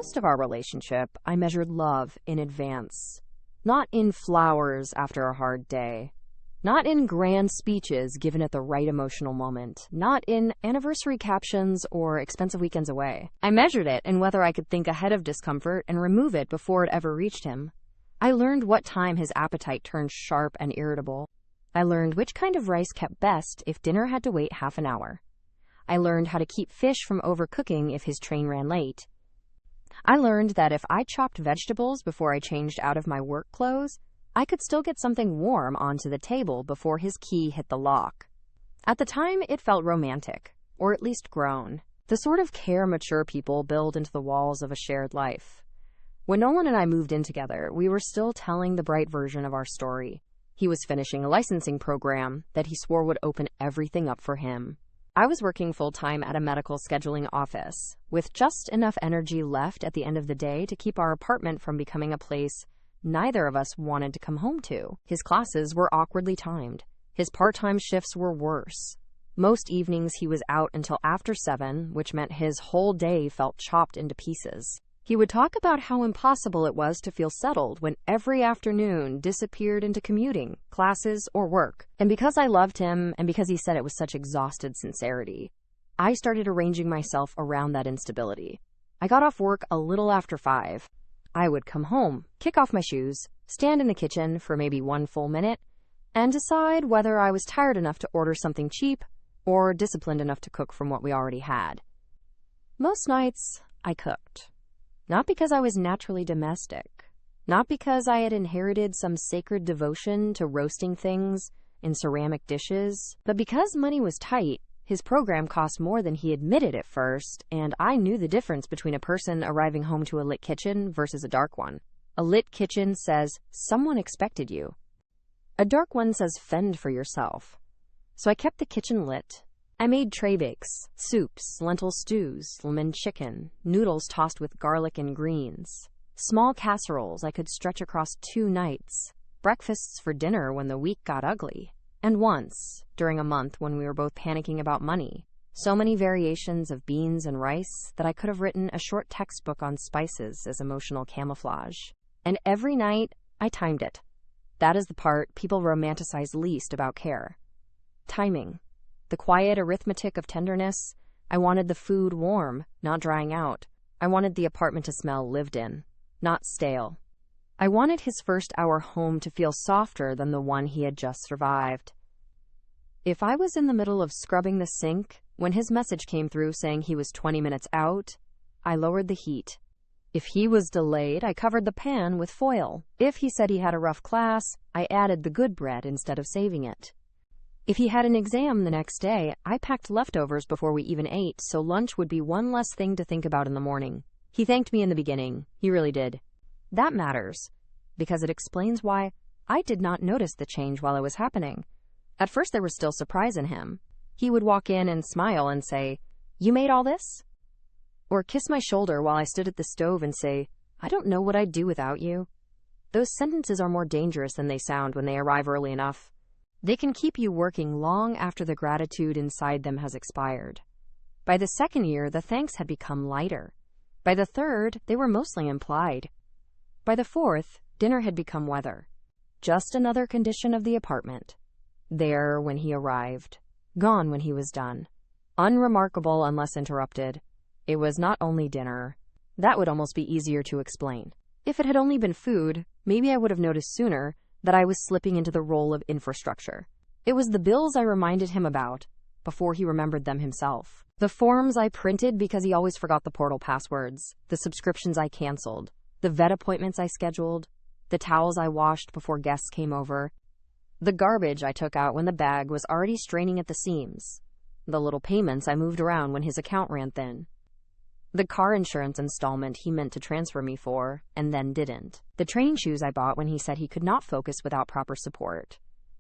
most of our relationship, I measured love in advance. Not in flowers after a hard day. Not in grand speeches given at the right emotional moment. Not in anniversary captions or expensive weekends away. I measured it in whether I could think ahead of discomfort and remove it before it ever reached him. I learned what time his appetite turned sharp and irritable. I learned which kind of rice kept best if dinner had to wait half an hour. I learned how to keep fish from overcooking if his train ran late. I learned that if I chopped vegetables before I changed out of my work clothes, I could still get something warm onto the table before his key hit the lock. At the time, it felt romantic, or at least grown, the sort of care mature people build into the walls of a shared life. When Nolan and I moved in together, we were still telling the bright version of our story. He was finishing a licensing program that he swore would open everything up for him. I was working full-time at a medical scheduling office, with just enough energy left at the end of the day to keep our apartment from becoming a place neither of us wanted to come home to. His classes were awkwardly timed. His part-time shifts were worse. Most evenings he was out until after 7, which meant his whole day felt chopped into pieces. He would talk about how impossible it was to feel settled when every afternoon disappeared into commuting, classes, or work. And because I loved him, and because he said it with such exhausted sincerity, I started arranging myself around that instability. I got off work a little after 5. I would come home, kick off my shoes, stand in the kitchen for maybe 1 full minute, and decide whether I was tired enough to order something cheap or disciplined enough to cook from what we already had. Most nights, I cooked. Not because I was naturally domestic, not because I had inherited some sacred devotion to roasting things in ceramic dishes, but because money was tight. His program cost more than he admitted at first, and I knew the difference between a person arriving home to a lit kitchen versus a dark one. A lit kitchen says, someone expected you. A dark one says, fend for yourself. So I kept the kitchen lit. I made tray bakes, soups, lentil stews, lemon chicken, noodles tossed with garlic and greens, small casseroles I could stretch across 2 nights, breakfasts for dinner when the week got ugly, and once, during a month when we were both panicking about money, so many variations of beans and rice that I could have written a short textbook on spices as emotional camouflage. And every night, I timed it. That is the part people romanticize least about care. Timing. The quiet arithmetic of tenderness. I wanted the food warm, not drying out. I wanted the apartment to smell lived in, not stale. I wanted his first hour home to feel softer than the one he had just survived. If I was in the middle of scrubbing the sink when his message came through saying he was 20 minutes out, I lowered the heat. If he was delayed, I covered the pan with foil. If he said he had a rough class, I added the good bread instead of saving it. If he had an exam the next day, I packed leftovers before we even ate, so lunch would be one less thing to think about in the morning. He thanked me in the beginning. He really did. That matters, because it explains why I did not notice the change while it was happening. At first, there was still surprise in him. He would walk in and smile and say, "You made all this?" Or kiss my shoulder while I stood at the stove and say, "I don't know what I'd do without you." Those sentences are more dangerous than they sound when they arrive early enough. They can keep you working long after the gratitude inside them has expired. By the 2nd year, the thanks had become lighter. By the 3rd, they were mostly implied. By the 4th, dinner had become weather. Just another condition of the apartment. There when he arrived. Gone when he was done. Unremarkable unless interrupted. It was not only dinner. That would almost be easier to explain. If it had only been food, maybe I would have noticed sooner that I was slipping into the role of infrastructure. It was the bills I reminded him about before he remembered them himself. The forms I printed because he always forgot the portal passwords. The subscriptions I canceled. The vet appointments I scheduled. The towels I washed before guests came over. The garbage I took out when the bag was already straining at the seams. The little payments I moved around when his account ran thin. The car insurance installment he meant to transfer me for, and then didn't. The training shoes I bought when he said he could not focus without proper support.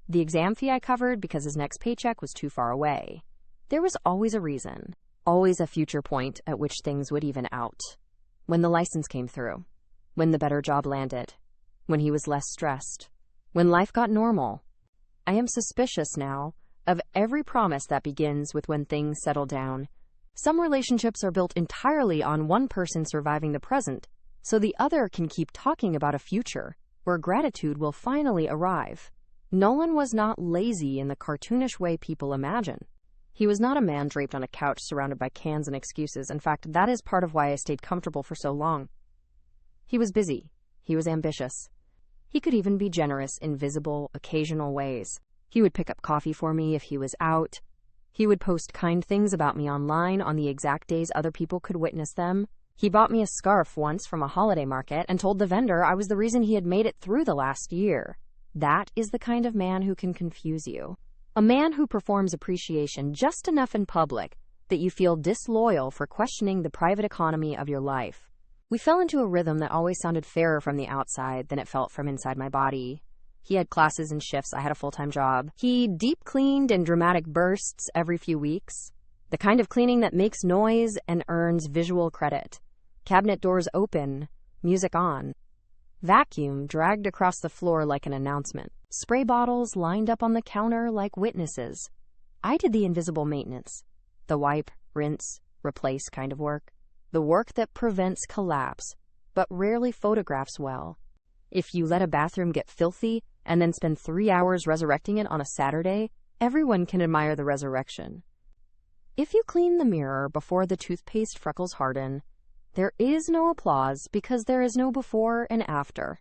The exam fee I covered because his next paycheck was too far away. There was always a reason, always a future point at which things would even out. When the license came through, when the better job landed, when he was less stressed, when life got normal. I am suspicious now of every promise that begins with "when things settle down." Some relationships are built entirely on one person surviving the present, so the other can keep talking about a future where gratitude will finally arrive. Nolan was not lazy in the cartoonish way people imagine. He was not a man draped on a couch surrounded by cans and excuses. In fact, that is part of why I stayed comfortable for so long. He was busy. He was ambitious. He could even be generous in visible, occasional ways. He would pick up coffee for me if he was out. He would post kind things about me online on the exact days other people could witness them. He bought me a scarf once from a holiday market and told the vendor I was the reason he had made it through the last year. That is the kind of man who can confuse you. A man who performs appreciation just enough in public that you feel disloyal for questioning the private economy of your life. We fell into a rhythm that always sounded fairer from the outside than it felt from inside my body. He had classes and shifts. I had a full-time job. He deep cleaned in dramatic bursts every few weeks. The kind of cleaning that makes noise and earns visual credit. Cabinet doors open, music on. Vacuum dragged across the floor like an announcement. Spray bottles lined up on the counter like witnesses. I did the invisible maintenance. The wipe, rinse, replace kind of work. The work that prevents collapse, but rarely photographs well. If you let a bathroom get filthy and then spend 3 hours resurrecting it on a Saturday, everyone can admire the resurrection. If you clean the mirror before the toothpaste freckles harden, there is no applause because there is no before and after.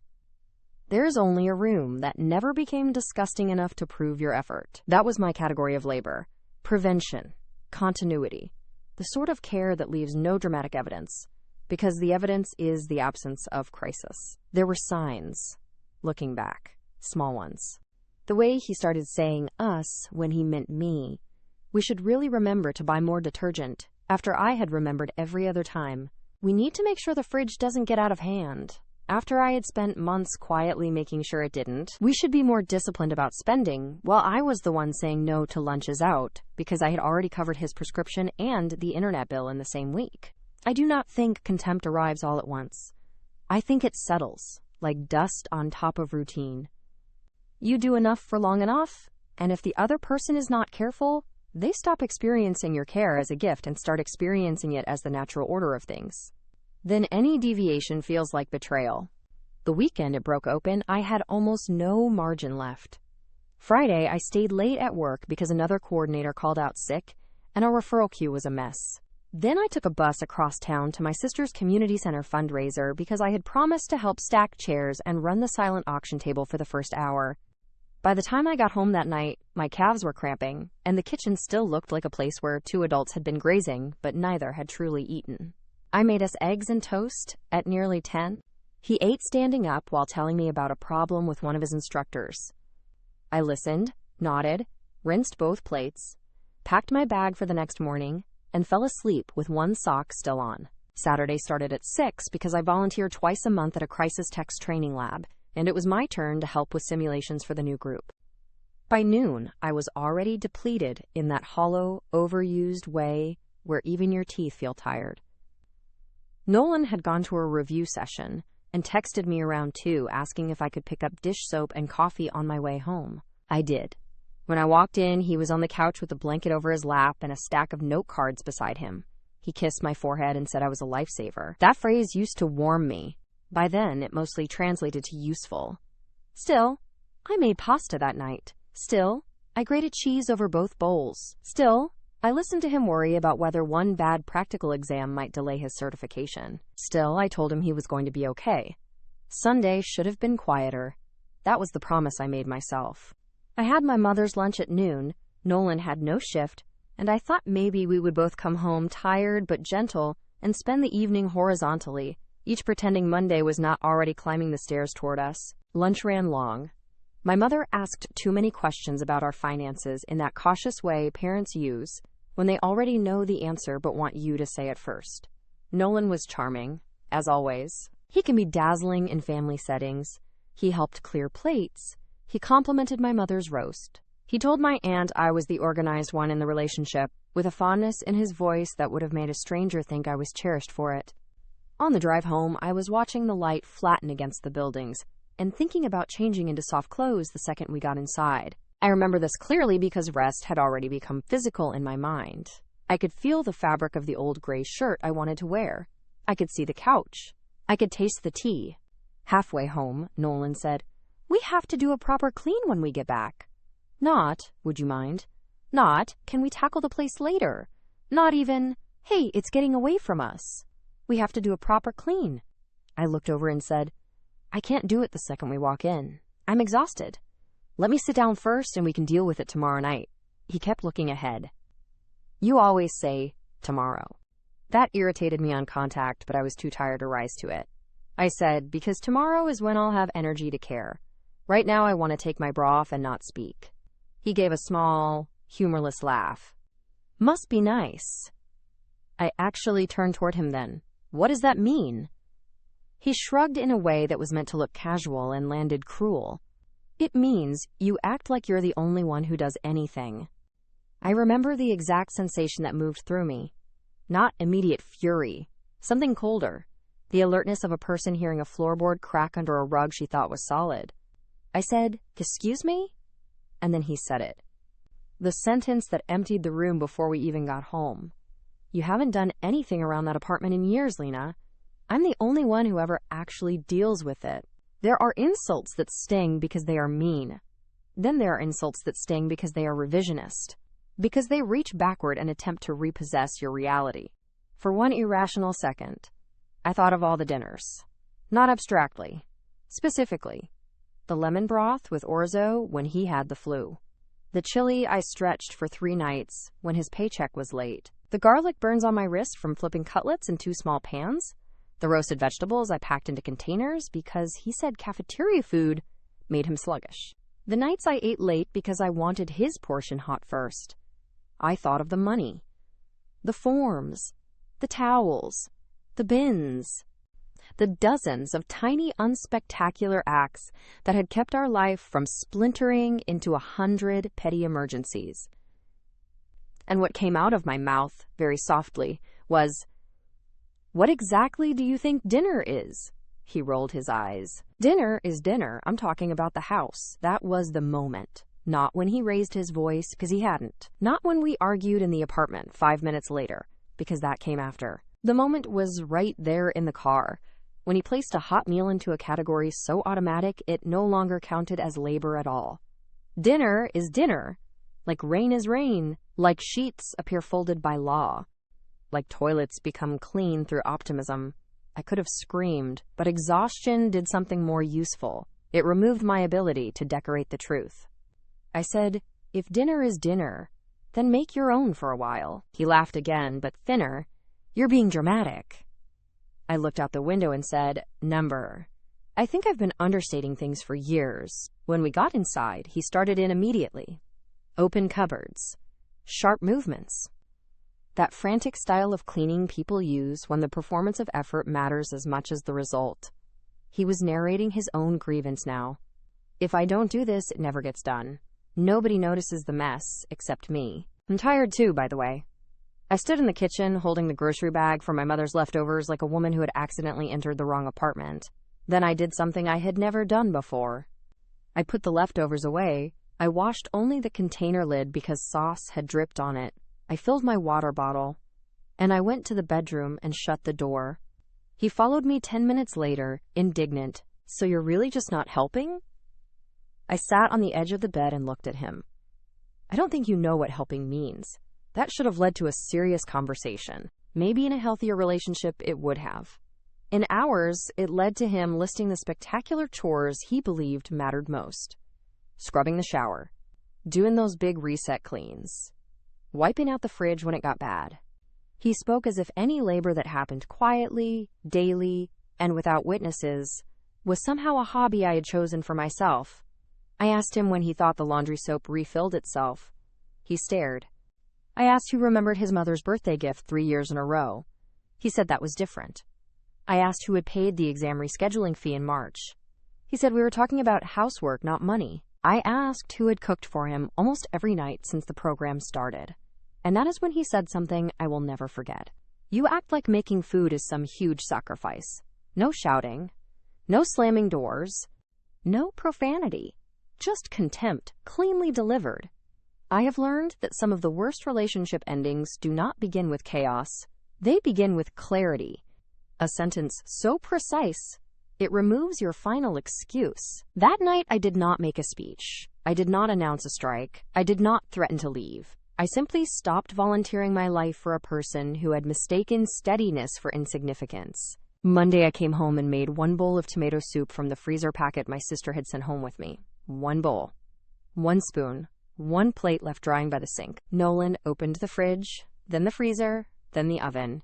There is only a room that never became disgusting enough to prove your effort. That was my category of labor. Prevention. Continuity. The sort of care that leaves no dramatic evidence, because the evidence is the absence of crisis. There were signs, looking back, small ones. The way he started saying us when he meant me. We should really remember to buy more detergent, after I had remembered every other time. We need to make sure the fridge doesn't get out of hand. After I had spent months quietly making sure it didn't. We should be more disciplined about spending, while I was the one saying no to lunches out, because I had already covered his prescription and the internet bill in the same week. I do not think contempt arrives all at once. I think it settles, like dust on top of routine. You do enough for long enough, and if the other person is not careful, they stop experiencing your care as a gift and start experiencing it as the natural order of things. Then any deviation feels like betrayal. The weekend it broke open, I had almost no margin left. Friday, I stayed late at work because another coordinator called out sick, and our referral queue was a mess. Then I took a bus across town to my sister's community center fundraiser because I had promised to help stack chairs and run the silent auction table for the first hour. By the time I got home that night, my calves were cramping, and the kitchen still looked like a place where 2 adults had been grazing, but neither had truly eaten. I made us eggs and toast at nearly 10. He ate standing up while telling me about a problem with one of his instructors. I listened, nodded, rinsed both plates, packed my bag for the next morning, and fell asleep with one sock still on. Saturday started at 6 because I volunteer twice a month at a crisis text training lab, and it was my turn to help with simulations for the new group. By noon, I was already depleted in that hollow, overused way where even your teeth feel tired. Nolan had gone to a review session and texted me around 2 asking if I could pick up dish soap and coffee on my way home. I did. When I walked in, he was on the couch with a blanket over his lap and a stack of note cards beside him. He kissed my forehead and said I was a lifesaver. That phrase used to warm me. By then, it mostly translated to useful. Still, I made pasta that night. Still, I grated cheese over both bowls. Still, I listened to him worry about whether one bad practical exam might delay his certification. Still, I told him he was going to be okay. Sunday should have been quieter. That was the promise I made myself. I had my mother's lunch at noon. Nolan had no shift, and I thought maybe we would both come home tired but gentle and spend the evening horizontally, each pretending Monday was not already climbing the stairs toward us. Lunch ran long. My mother asked too many questions about our finances in that cautious way parents use when they already know the answer but want you to say it first. Nolan was charming, as always. He can be dazzling in family settings. He helped clear plates. He complimented my mother's roast. He told my aunt I was the organized one in the relationship, with a fondness in his voice that would have made a stranger think I was cherished for it. On the drive home, I was watching the light flatten against the buildings and thinking about changing into soft clothes the second we got inside. I remember this clearly because rest had already become physical in my mind. I could feel the fabric of the old gray shirt I wanted to wear. I could see the couch. I could taste the tea. Halfway home, Nolan said, "We have to do a proper clean when we get back." Not, "Would you mind?" Not, "Can we tackle the place later?" Not even, "Hey, it's getting away from us." We have to do a proper clean. I looked over and said, "I can't do it the second we walk in. I'm exhausted. Let me sit down first and we can deal with it tomorrow night." He kept looking ahead. "You always say, tomorrow." That irritated me on contact, but I was too tired to rise to it. I said, "Because tomorrow is when I'll have energy to care. Right now I want to take my bra off and not speak." He gave a small, humorless laugh. "Must be nice." I actually turned toward him then. "What does that mean?" He shrugged in a way that was meant to look casual and landed cruel. "It means you act like you're the only one who does anything." I remember the exact sensation that moved through me. Not immediate fury, something colder, the alertness of a person hearing a floorboard crack under a rug she thought was solid. I said, "Excuse me?" And then he said it. The sentence that emptied the room before we even got home. "You haven't done anything around that apartment in years, Lena. I'm the only one who ever actually deals with it." There are insults that sting because they are mean. Then there are insults that sting because they are revisionist, because they reach backward and attempt to repossess your reality. For one irrational second, I thought of all the dinners. Not abstractly. Specifically. The lemon broth with orzo when he had the flu. The chili I stretched for 3 nights when his paycheck was late. The garlic burns on my wrist from flipping cutlets in 2 small pans. The roasted vegetables I packed into containers because he said cafeteria food made him sluggish. The nights I ate late because I wanted his portion hot first. I thought of the money, the forms, the towels, the bins, the dozens of tiny, unspectacular acts that had kept our life from splintering into 100 petty emergencies. And what came out of my mouth, very softly, was, "What exactly do you think dinner is?" He rolled his eyes. "Dinner is dinner. I'm talking about the house." That was the moment. Not when he raised his voice, because he hadn't. Not when we argued in the apartment 5 minutes later, because that came after. The moment was right there in the car, when he placed a hot meal into a category so automatic it no longer counted as labor at all. Dinner is dinner. Like rain is rain. Like sheets appear folded by law. Like toilets become clean through optimism. I could have screamed, but exhaustion did something more useful. It removed my ability to decorate the truth. I said, "If dinner is dinner, then make your own for a while." He laughed again, but thinner. "You're being dramatic." I looked out the window and said, "Number. I think I've been understating things for years." When we got inside, he started in immediately. Open cupboards. Sharp movements. That frantic style of cleaning people use when the performance of effort matters as much as the result. He was narrating his own grievance now. "If I don't do this, it never gets done. Nobody notices the mess, except me. I'm tired too, by the way." I stood in the kitchen, holding the grocery bag for my mother's leftovers like a woman who had accidentally entered the wrong apartment. Then I did something I had never done before. I put the leftovers away. I washed only the container lid because sauce had dripped on it. I filled my water bottle, and I went to the bedroom and shut the door. He followed me 10 minutes later, indignant. "So you're really just not helping?" I sat on the edge of the bed and looked at him. "I don't think you know what helping means. That should have led to a serious conversation. Maybe in a healthier relationship it would have. In ours, it led to him listing the spectacular chores he believed mattered most. Scrubbing the shower. Doing those big reset cleans. Wiping out the fridge when it got bad. He spoke as if any labor that happened quietly, daily, and without witnesses was somehow a hobby I had chosen for myself. I asked him when he thought the laundry soap refilled itself. He stared. I asked who remembered his mother's birthday gift 3 years in a row. He said that was different. I asked who had paid the exam rescheduling fee in March. He said we were talking about housework, not money. I asked who had cooked for him almost every night since the program started. And that is when he said something I will never forget. "You act like making food is some huge sacrifice. No shouting. No slamming doors. No profanity. Just contempt, cleanly delivered. I have learned that some of the worst relationship endings do not begin with chaos. They begin with clarity. A sentence so precise, it removes your final excuse. That night, I did not make a speech. I did not announce a strike. I did not threaten to leave. I simply stopped volunteering my life for a person who had mistaken steadiness for insignificance. Monday, I came home and made 1 bowl of tomato soup from the freezer packet my sister had sent home with me. 1 bowl. 1 spoon. 1 plate left drying by the sink. Nolan opened the fridge, then the freezer, then the oven,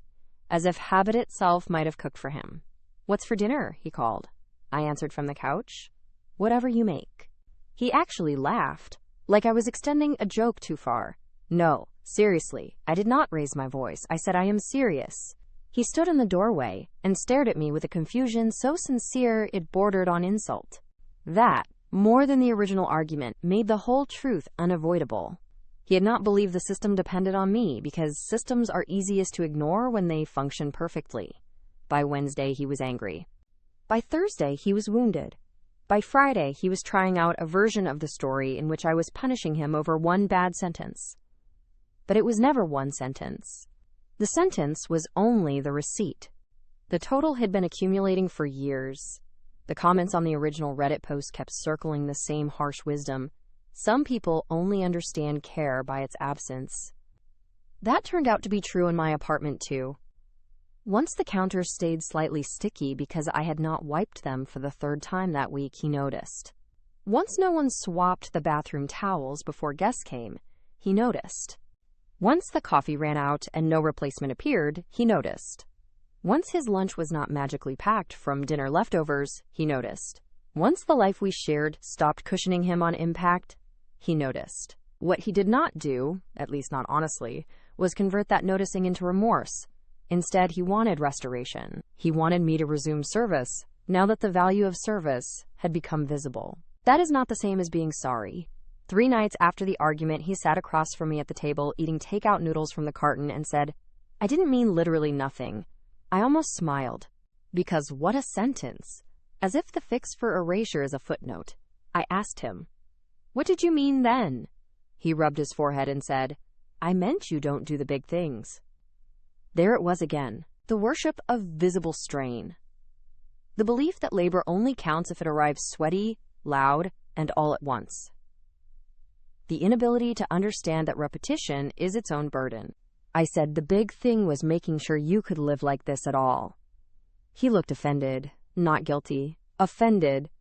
as if habit itself might have cooked for him. "What's for dinner?" he called. I answered from the couch. "Whatever you make." He actually laughed, like I was extending a joke too far. "No, seriously, I did not raise my voice. I said I am serious." He stood in the doorway and stared at me with a confusion so sincere it bordered on insult. That, more than the original argument, made the whole truth unavoidable. He had not believed the system depended on me, because systems are easiest to ignore when they function perfectly. By Wednesday, he was angry. By Thursday, he was wounded. By Friday, he was trying out a version of the story in which I was punishing him over 1 bad sentence. But it was never 1 sentence. The sentence was only the receipt. The total had been accumulating for years. The comments on the original Reddit post kept circling the same harsh wisdom. Some people only understand care by its absence. That turned out to be true in my apartment, too. Once the counters stayed slightly sticky because I had not wiped them for the 3rd time that week, he noticed. Once no one swapped the bathroom towels before guests came, he noticed. Once the coffee ran out and no replacement appeared, he noticed. Once his lunch was not magically packed from dinner leftovers, he noticed. Once the life we shared stopped cushioning him on impact, he noticed. What he did not do, at least not honestly, was convert that noticing into remorse. Instead, he wanted restoration. He wanted me to resume service, now that the value of service had become visible. That is not the same as being sorry. 3 nights after the argument, he sat across from me at the table, eating takeout noodles from the carton, and said, "I didn't mean literally nothing." I almost smiled. Because what a sentence. As if the fix for erasure is a footnote. I asked him, "What did you mean then?" He rubbed his forehead and said, "I meant you don't do the big things." There it was again. The worship of visible strain. The belief that labor only counts if it arrives sweaty, loud, and all at once. The inability to understand that repetition is its own burden. I said the big thing was making sure you could live like this at all. He looked offended, not guilty, offended,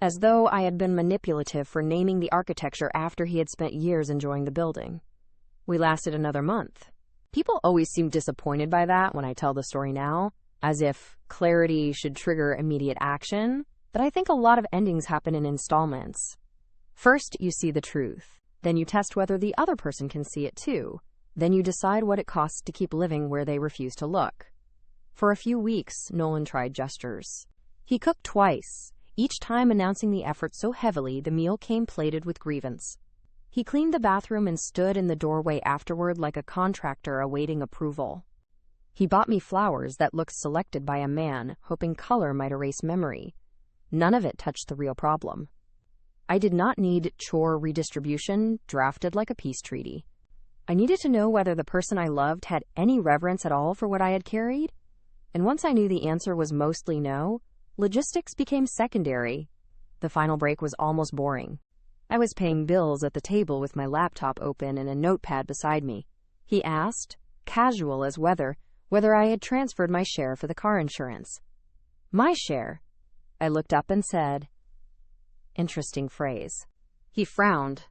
as though I had been manipulative for naming the architecture after he had spent years enjoying the building. We lasted another month. People always seem disappointed by that when I tell the story now, as if clarity should trigger immediate action, but I think a lot of endings happen in installments. First, you see the truth. Then you test whether the other person can see it too. Then you decide what it costs to keep living where they refuse to look. For a few weeks, Nolan tried gestures. He cooked twice, each time announcing the effort so heavily the meal came plated with grievance. He cleaned the bathroom and stood in the doorway afterward like a contractor awaiting approval. He bought me flowers that looked selected by a man, hoping color might erase memory. None of it touched the real problem. I did not need chore redistribution drafted like a peace treaty. I needed to know whether the person I loved had any reverence at all for what I had carried. And once I knew the answer was mostly no, logistics became secondary. The final break was almost boring. I was paying bills at the table with my laptop open and a notepad beside me. He asked, casual as whether I had transferred my share for the car insurance. My share? I looked up and said, "Interesting phrase." He frowned.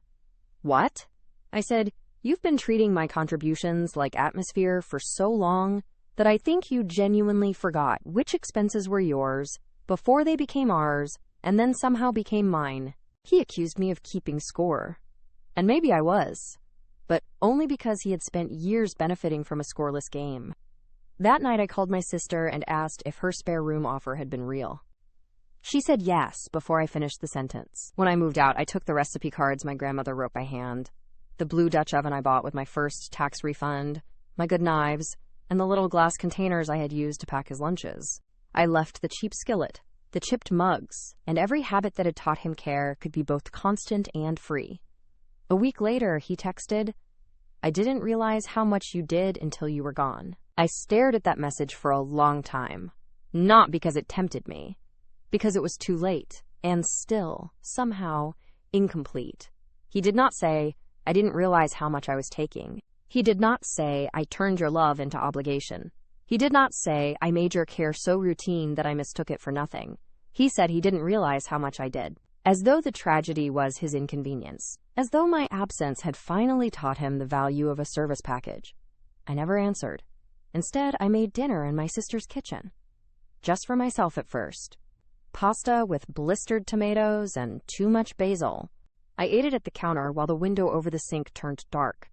"What?" I said, "You've been treating my contributions like atmosphere for so long that I think you genuinely forgot which expenses were yours before they became ours and then somehow became mine." He accused me of keeping score. And maybe I was, but only because he had spent years benefiting from a scoreless game. That night I called my sister and asked if her spare room offer had been real. She said yes before I finished the sentence. When I moved out, I took the recipe cards my grandmother wrote by hand, the blue Dutch oven I bought with my first tax refund, my good knives, and the little glass containers I had used to pack his lunches. I left the cheap skillet, the chipped mugs, and every habit that had taught him care could be both constant and free. A week later, he texted, "I didn't realize how much you did until you were gone." I stared at that message for a long time, not because it tempted me, because it was too late and still, somehow, incomplete. He did not say, "I didn't realize how much I was taking." He did not say, "I turned your love into obligation." He did not say, "I made your care so routine that I mistook it for nothing." He said he didn't realize how much I did. As though the tragedy was his inconvenience. As though my absence had finally taught him the value of a service package. I never answered. Instead, I made dinner in my sister's kitchen. Just for myself at first. Pasta with blistered tomatoes and too much basil. I ate it at the counter while the window over the sink turned dark.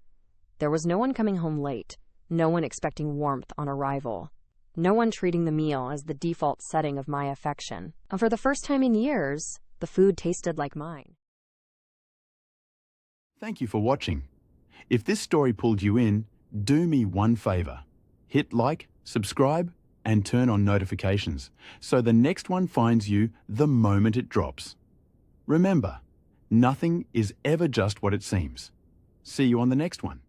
There was no one coming home late, no one expecting warmth on arrival, no one treating the meal as the default setting of my affection. And for the first time in years, the food tasted like mine. Thank you for watching. If this story pulled you in, do me one favor. Hit like, subscribe, and turn on notifications so the next one finds you the moment it drops. Remember, nothing is ever just what it seems. See you on the next one.